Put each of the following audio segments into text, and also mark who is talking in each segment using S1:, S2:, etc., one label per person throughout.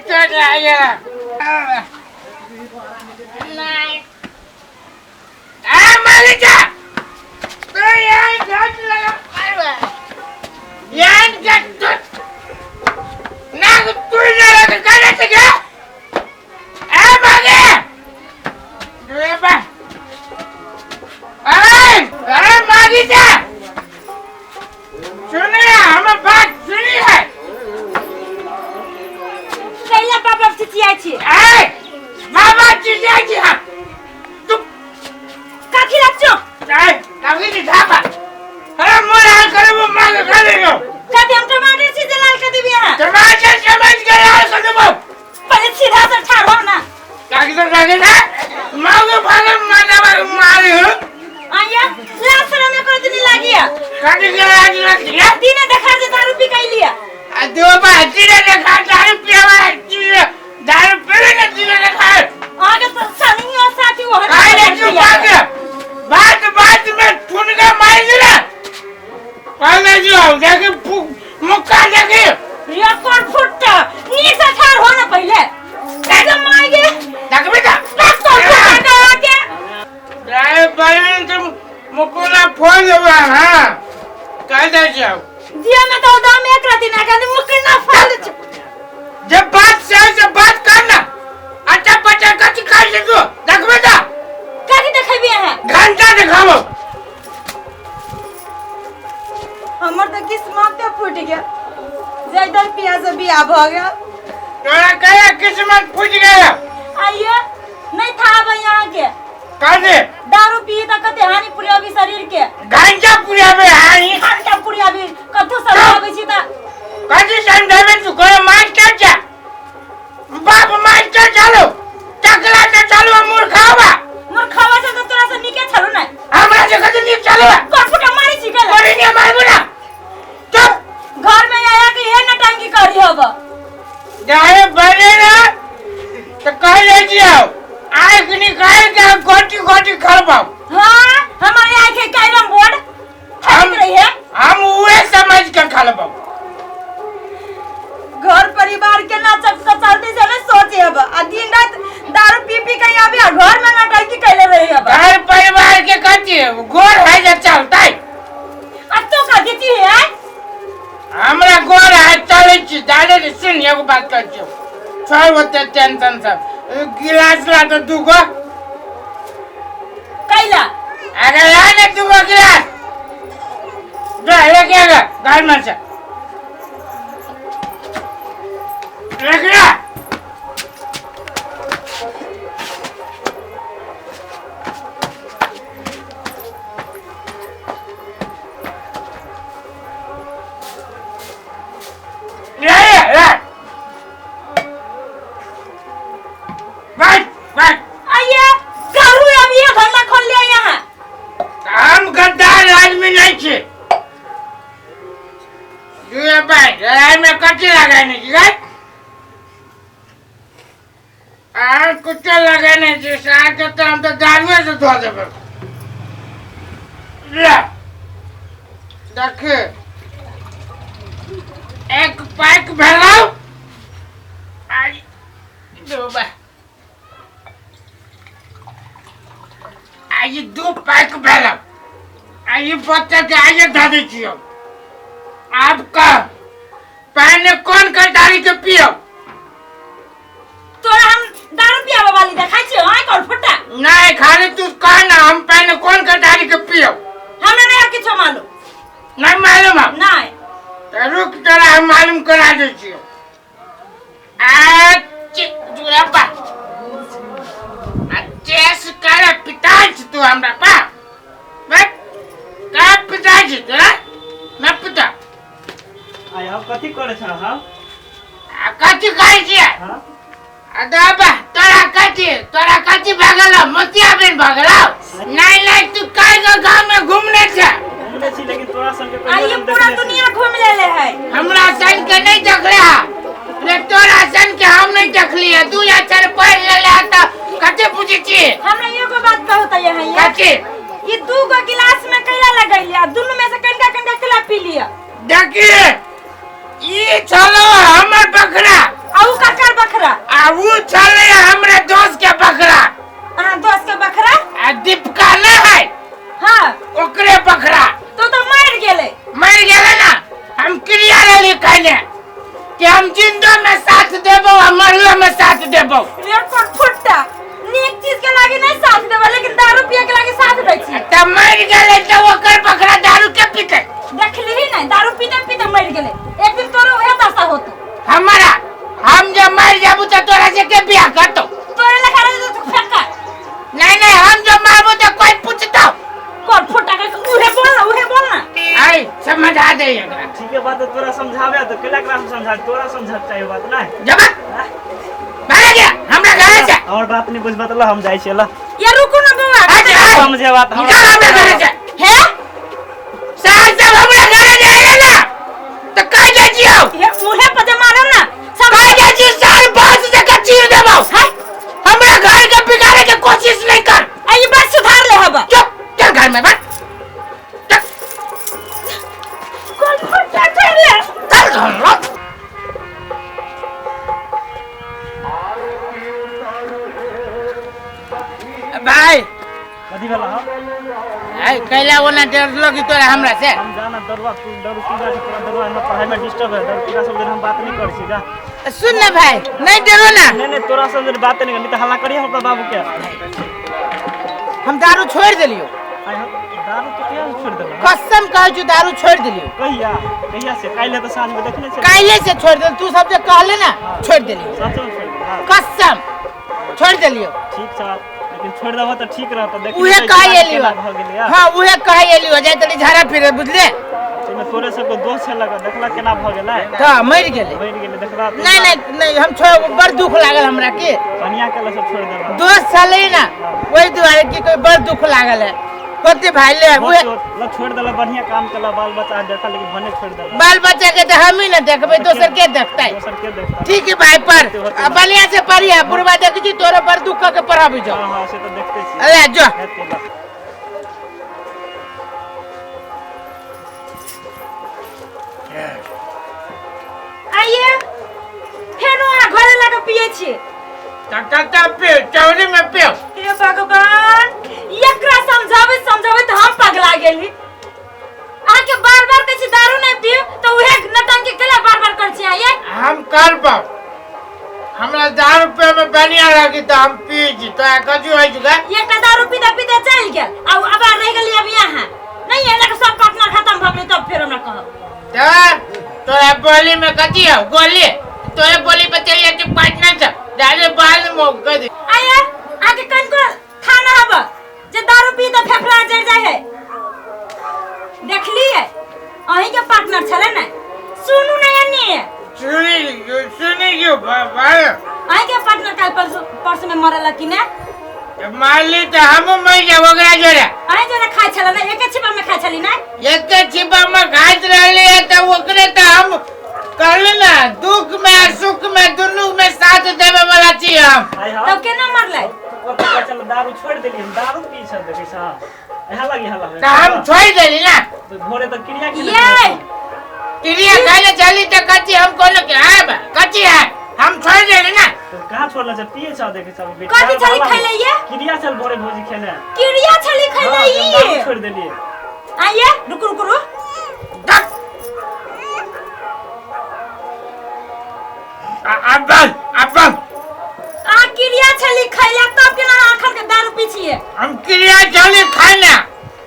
S1: चोट लागेला नाही मालिका तो यार घाट लगा यार घाट ना तू जरा करायचं का मागे रे बा अरे मालिका सुनिए हमें बात सुनिए
S2: कैला बाबा चिचिया छी
S1: ए बाबा चिचिया छी तू
S2: काकी रखो
S1: ए काकी नी धापा अरे मोर हाल करे वो मांग करे गो
S2: काकी हम टमाटर से जलाल कर देबी हां
S1: टमाटर समझ गए हाल कर दो
S2: पहले सीधा से ठाड़ हो ना
S1: काकी तो जागे ना मांग भागे माना मारे हो
S2: आया लासर में कर देनी लागिया
S1: काकी के आज रखिया
S2: दिने देखा जे दारू पी कई लिया
S1: आ दो बा दिने देखा दारू पियावा दारू पीले ना दिने देखा
S2: आगे तो सनी और साथी वो
S1: काय रे तू भागे बात में ठुन के मार दिला पहले जो देखे मुक्का देखे
S2: रिया कौन फुटता नीचे ठाड़ हो ना पहले कैसे मारेंगे
S1: देख बेटा
S2: बस तो फुटता आके
S1: रे बहन तुम मुकुला फोन हुआ हां कैसे जाओ
S2: दिया में तो दाम एक राती ना कहने मुकना फाल
S1: जब बात से बात करना अच्छा बच्चा कच्ची कर ले तू देख बेटा
S2: काकी देखबी है
S1: घंटा दिखाओ
S2: हमर तो किस्मत पे फूट गया जयदल पिया से बियाह भ गया
S1: तोरा कहे किस्मत फूट गया
S2: आइए नहीं था अब यहाँ के
S1: काजे
S2: दारू पी त कते हानि पुर्याबी शरीर के
S1: घंटा पूरा में हाई
S2: घंटा पुर्याबी कतो समझाबे छी त
S1: कच्ची समझावे तू कोई मास्टर जा बाप मास्टर चलो टकला से चलो मूर्खावा
S2: मूर्खावा से तो तोरा से निके छलु नै
S1: हमरा से कच्ची नी चलो
S2: कटफुटा मारी छी के
S1: अरे ने मारबो ना चुप
S2: घर में आया कि ये नटंकी करी होब
S1: जाए बने ना तो कह ले जियो आँख निकाल के गोटी गोटी खा पाओ
S2: हां हमारे आंखें कैरम बोर्ड
S1: हम
S2: रही है
S1: हम उहे समझ के खा पाओ
S2: घर परिवार के ना चक्कर चलते चले सोचे अब आ दिन रात दारू पी पी के आबे घर में नटंकी कैले रही अब
S1: घर परिवार के कच्ची गोर है जे चलता है
S2: अब तो का देती है
S1: हमरा गोर है चले छी दादे सुन एगो बात कर छी छोड़ होते टेंशन सब गिलास ला तो दुगो
S2: कैला
S1: अरे ला ने दुगो गिलास दे लेके आ घर में से लेके आ कुछ लगाने जैसे आके तो हम तो दारुए से धो देबे देख एक पैक भेलाओ आई दो बा आई दो पैक भेलाओ आई बच्चा के आगे धा दे छियो आपका पहले कौन कटारी के पियो
S2: तोरा हम दारू पियावा वाली देखा छी हां कौन फटा
S1: नहीं खाली तू कह ना हम पहले कौन कटारी के पियो
S2: हमें नहीं किछो मालूम
S1: नहीं मालूम है
S2: नहीं
S1: तो रुक तेरा हम मालूम करा दे छियो जुरापा अच्छे करे पिताजी तू हमरा पा बट का पिताजी तेरा ना पिता
S3: आया कथि करे छ हम
S1: कथि कहै छियै
S3: हां
S1: अदाबा तोरा कथि भागल मतिया बिन भागल नहीं तू काहे का गांव में घूमने छ
S3: घूमने छी लेकिन तोरा संग के
S2: आई पूरा दुनिया घूम लेले है
S1: हमरा सन के नहीं देख रहा रे तोरा सन के हम नहीं देख लिए तू या चर पढ़ लेले त कते पूछे छी
S2: हमरा एगो बात कहता है यहाँ
S1: कथि
S2: ये दू गो गिलास में कैला लगैया दोनों में से कनका कनका केला पी लिया
S1: देखिए ये चलो हमर बकरा
S2: आउ काकर बकरा
S1: हम जिंदा में साथ देबो आ मरलो में साथ देबो।
S2: रे कोन फुट्टा नीक चीज के लागे नहीं साथ देबो लेकिन दारू पिए के लागे साथ दै छी।
S1: त मर गेले त ओकर बकरा दारू के पीते।
S2: देखली ही नहीं दारू पीते पीते मर गेले। एक दिन तोरो ओहे दशा होतो।
S1: हमारा हम जब मर जाबू त तोरा से के बियाह करतो।
S2: तोरे लखा रे तो फेंका।
S1: नहीं हम जब मारबो त कोई पूछतो।
S2: कोन फुट्टा के उहे बोल ना।
S1: आई समझा दे एकरा।
S3: ठीक है बात तोरा समझावे तो केला करा समझा तोरा समझा चाहिए बात ना
S1: जब भाग गया हमरा घर से
S3: और बात नहीं बुझ बतला हम जाई छी ला
S2: ये रुको ना बाबा।
S3: समझे बात
S1: निकाल हमरा घर से।
S2: है
S1: साल से हमरा घर जाए ना तो कह जा जियो।
S2: ये मुहे पे मारो ना सब
S1: कह जा जी साल बास से का चीर देबो। हमरा घर के बिगाड़े के कोशिश नहीं कर।
S2: आई बात सुधार ले हबा।
S1: चुप चल घर में बैठ।
S2: कोन फुट्टा कर ले
S1: चल घर में। भाई
S3: कथी वाला हम
S1: आई कैला ओना डर लगी तोरा हमरा से।
S3: हम जाना दरवा तू दरु पीला के पूरा दरवा में पढ़ाई में डिस्टर्ब है दरु पीला सब दिन हम बात नहीं कर छी जा।
S1: सुन ना भाई नहीं डरो ना।
S3: नहीं तोरा सब दिन बात नहीं कर हल्ला करिए हम बाबू के।
S1: हम दारू छोड़ देलियो।
S3: आई हम दारू तो क्या छोड़ देला
S1: कसम कहै छु दारू छोड़ देलियो।
S3: कहिया से काइले तो साँझ में देखने से
S1: काइले से छोड़ दे। तू सब जे कहले ना छोड़ देलियो।
S3: सच में छोड़ देला
S1: कसम छोड़ देलियो।
S3: ठीक छ लेकिन छोड़ देबो तो ठीक रहत देख
S1: उहे कहे एलियो।
S3: भ गेलिया
S1: हां उहे कहे एलियो जाय तनी झाड़ा फिरे बुझले।
S3: में तोरे सब को दोस्त से लगा देखला केना भ गेलै
S1: त मर गेले।
S3: देखला
S1: नहीं हम छोड़ बड़ दुख लागल हमरा के।
S3: कनिया के सब छोड़ देला
S1: दोस्त छले ना वही दुआरे की कोई बड़ दुख लागल है। कते भाई ले उहे
S3: ल छोड़ देला बढ़िया काम केला बाल बच्चा देखा लेकिन भने छोड़ देला
S1: बाल बच्चा के त हम ही ना देखबै दोसर के देखतै।
S3: दोसर के देखता
S1: ठीक है भाई पर बढ़िया से पढ़िया बुढ़वा देख छी तोरे पर दुख के पढ़ाबी जो।
S3: हां से तो देखते छी।
S1: अरे जो
S2: आइए फेरो आ घरे लगा पिए छी।
S1: टक पे चौरी में पे।
S2: हे भगवान एकरा समझावे तो हम पगला गेली। आके बार-बार कहै छी दारू नहीं पियो तो उहे नटंकी केला बार-बार कर छी। आइए
S1: हम करबो। हमरा दारू पे में बढ़िया लगी त हम पी जी तो कजू होई जुगा।
S2: एकटा दारू पीते पीते चल गेल आ अब रह गेली अब यहाँ नहीं है ना सब पार्टनर खत्म भ गेलै तब फिर हमरा कहब
S1: तो बोली में कथी है गोली तो बोली पे चलिए कि पार्टनर से डाले बाल में कर दे।
S2: आइए आके कन को खाना हब जे दारू पी त फेफड़ा जड़ जाय है। देखलिए अही के पार्टनर छले ना सुनू नहीं अन्नी
S1: सुनी क्यों भाई
S2: अही के पार्टनर काल परसों में मरला कि ना
S1: माली तो हम मर जाबो गया जोरे।
S2: अही जोरे खाइ छला ना एके छिपा में खाइ छली ना
S1: एक छिपा में खाइत रहले त ओकरे त हम कहले ना दुख में सुख में दोनों में साथ देवे वाला छी हम।
S2: तब केना मरले
S3: चल दारू छोड़ देली हम दारू पी छ देखै छ यहाँ लगी हल्ला
S1: त हम छोड़ देली ना
S3: भोरे तो क्रिया के
S2: ये
S1: क्रिया खाने चली त कच्ची हम कोनो के आब कच्ची है हम छोड़ देली ना।
S3: तो कहां छोड़ला छ पिए छ देखै छ बेटा
S2: कथि छली खैले ये
S3: क्रिया चल भोरे भोजी खेले
S2: क्रिया छली खैले ई
S3: छोड़ देली।
S2: आइए रुक
S1: अब
S2: आ क्रिया छली खैला तब केना आखन के दारू पी छिए।
S1: हम क्रिया चली खाना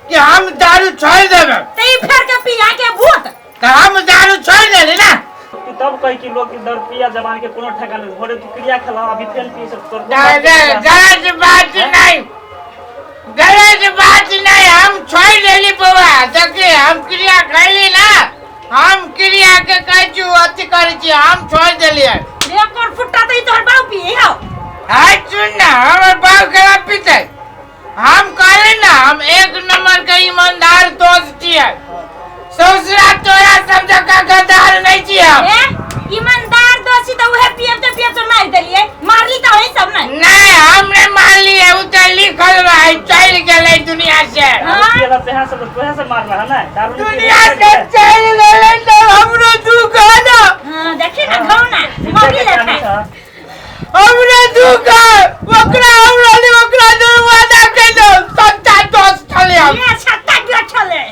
S1: कि हम दारू छोड़ देबे
S2: तई फेर के पिया के भूत
S1: त हम दारू छोड़ देली ना।
S3: तू तब कह कि लोग दारू पिया जवान के कोनो ठेका नहीं भोरे तू क्रिया खेला अभी फेल पी सब तोर
S1: गलत बात नहीं हम छोड़ देली बउआ देखिए हम क्रिया खैली ना हम क्रिया के कहू अथी करे छी हम छोड़ देली है।
S2: रेकर फुट्टा तई तोर बाऊ पिए हो
S1: हाय सुन ना हमर बाऊ के पीते हम कहले ना हम एक नंबर के ईमानदार दोस्त छियै। ससुरा तोरा समझ का गद्दार नहीं छियै।
S2: ईमानदार दोस्ती तो उहे पिए तो मार देलिए मारली तो है सब
S1: नहीं हमने मार लिए उ त लिखल रहे चल गेलै दुनिया से।
S3: पियला तेहा सब तोहे से मारला है ना दारू
S1: दुनिया से चल गेलै त हमरो दुख है ना।
S2: हां देखी ना घाव ना मौगी लेखा
S1: हमरे दुख है ओकरा दरवाजा के दो सत्ता दोस्त छले हम।
S2: ये सत्ता क्यों छले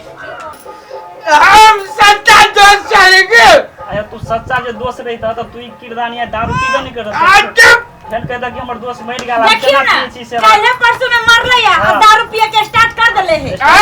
S1: हम सत्ता दोस्त छले के
S3: आया तू सच्चा जे दोस्त दोस्त रहता तो तू किरदानिया दारू पीबे नहीं करत
S1: आ चुप
S3: फिर कहता कि हमर दोस्त मर गेल
S2: देखियो ना
S3: चीज से
S2: काले परसों में मरले या
S3: हाँ।
S2: दारू पिए के स्टार्ट कर देले है
S1: आ